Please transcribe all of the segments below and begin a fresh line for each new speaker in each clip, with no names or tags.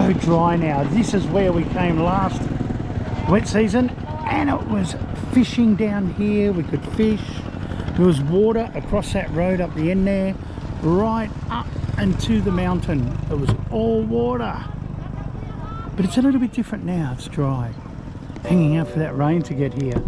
so dry now. This is where we came last wet season, and it was fishing down here. We could fish. There was water across that road up the end there, right up and to the mountain. It was all water. But it's a little bit different now. It's dry. Hanging out for that rain to get here.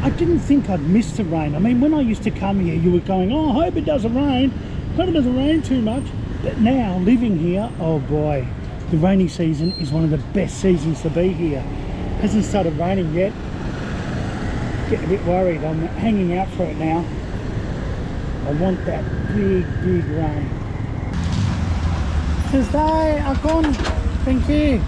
I didn't think I'd miss the rain. I mean, when I used to come here, you were going, oh, I hope it doesn't rain. Hope it doesn't rain too much. But now, living here, oh boy, the rainy season is one of the best seasons to be here. Hasn't started raining yet. Getting a bit worried. I'm hanging out for it now. I want that big rain. Stay, Akon. Thank you.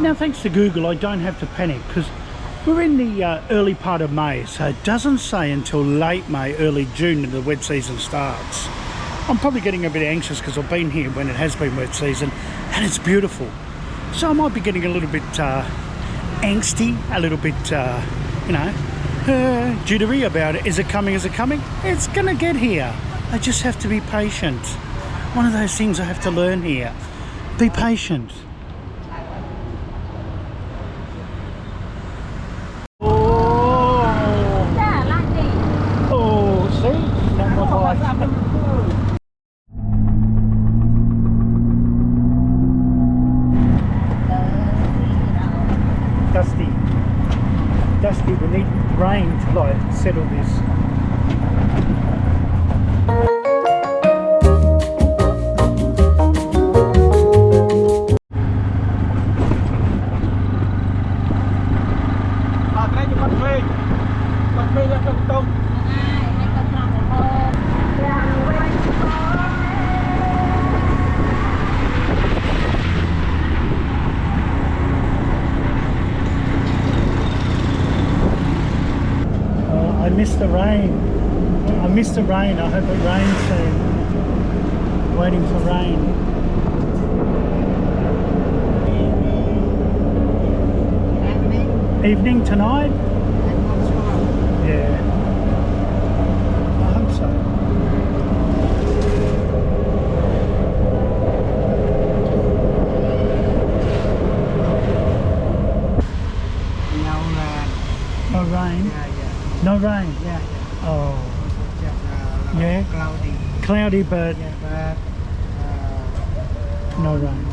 Now, thanks to Google, I don't have to panic because we're in the early part of May, so it doesn't say until late May, early June that the wet season starts. I'm probably getting a bit anxious because I've been here when it has been wet season and it's beautiful. So I might be getting a little bit angsty, a little bit, jittery about it. Is it coming? Is it coming? It's going to get here. I just have to be patient. One of those things I have to learn here. Be patient. Dusty, we need rain to like settle this. I missed the rain. I missed the rain. I hope it rains soon. Waiting for rain. Evening tonight? Yeah. I hope so. No rain? No rain?
Yeah.
Oh. Yeah?
Cloudy.
Cloudy, but
Yeah, but
no rain.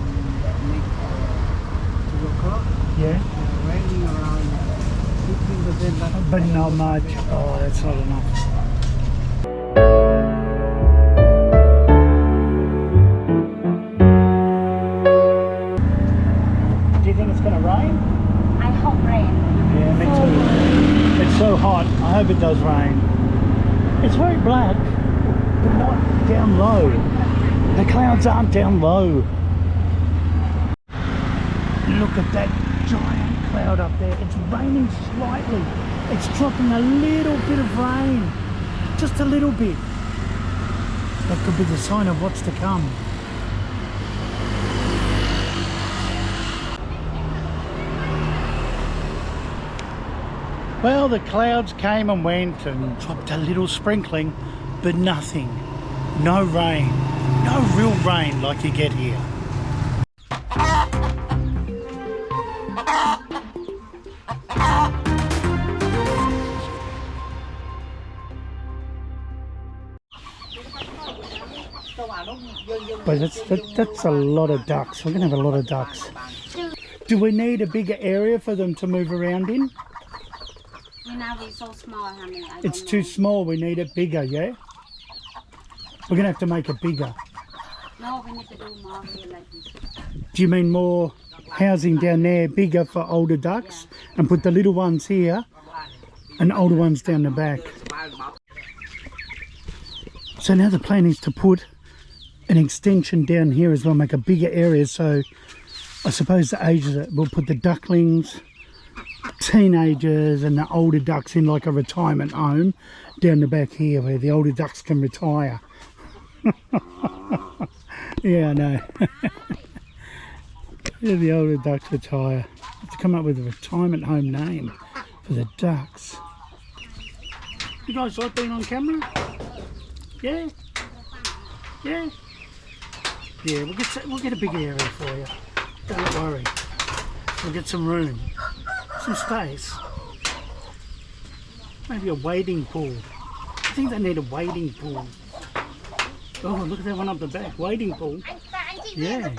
2 o'clock.
Yeah?
Raining around 15%.
But not much. Oh, that's not enough. Do you think it's going to rain?
I hope rain.
Yeah, me too. It's so hot. I hope it does rain. It's very black, but not down low. The clouds aren't down low. Look at that giant cloud up there. It's raining slightly. It's dropping a little bit of rain. Just a little bit. That could be the sign of what's to come. Well, the clouds came and went and dropped a little sprinkling, but nothing. No rain. No real rain like you get here. But that's a lot of ducks. We're going to have a lot of ducks. Do we need a bigger area for them to move around in?
Now it's so small, honey.
It's too small. We need it bigger, yeah? We're going to have to make it bigger.
No, we need to do more here like this.
Do you mean more housing down there, bigger for older ducks? And put the little ones here and older ones down the back. So now the plan is to put an extension down here as well, make a bigger area. So I suppose the ages, we'll put the ducklings teenagers and the older ducks in like a retirement home down the back here where the older ducks can retire. Yeah, I know. Yeah, the older ducks retire. Have to come up with a retirement home name for the ducks. You guys like being on camera? Yeah? Yeah? Yeah, we'll get a big area for you. Don't worry. We'll get some room. Some space. Maybe a wading pool. I think they need a wading pool. Oh, look at that one up the back. Wading pool. Yeah.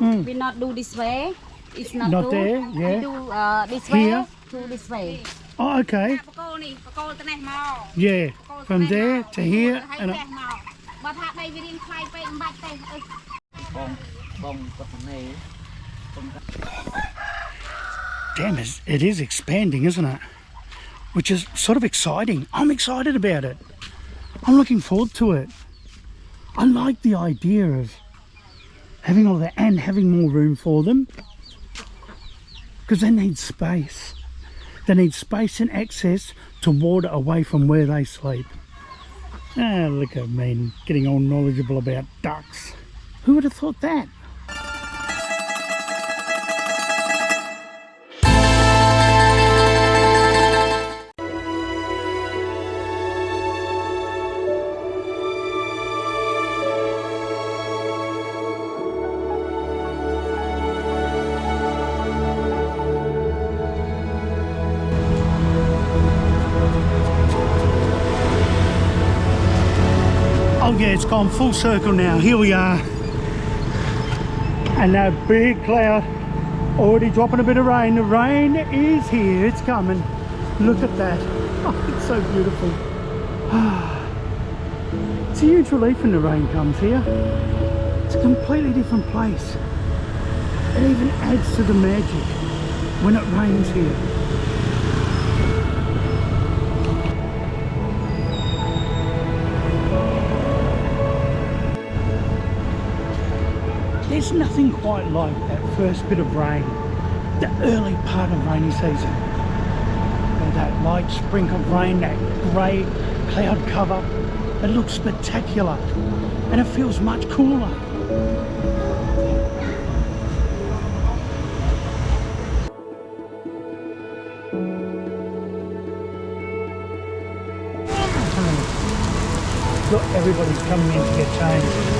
We not do this way. It's not,
Not
do.
there, yeah.
We do this way
Here?
to this way.
Oh, okay. Yeah. From there to here and damn, it is expanding, isn't it? Which is sort of exciting. I'm excited about it. I'm looking forward to it. I like the idea of having all that and having more room for them, because they need space. They need space and access to water away from where they sleep. Ah, look at me getting all knowledgeable about ducks. Who would have thought that? Oh yeah, it's gone full circle now. Here we are. And that big cloud already dropping a bit of rain. The rain is here, it's coming. Look at that. Oh, it's so beautiful. It's a huge relief when the rain comes here. It's a completely different place. It even adds to the magic when it rains here. There's nothing quite like that first bit of rain, the early part of rainy season. With that light sprinkle of rain, that grey cloud cover, it looks spectacular and it feels much cooler. Look, everybody's coming in to get changed.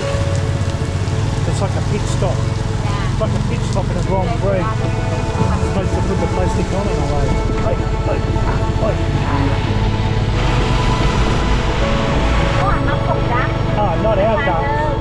It's like a pit stop. It's like a pit stop in a Grand Prix. You're supposed to put the plastic on in a way. Oh, not our duck.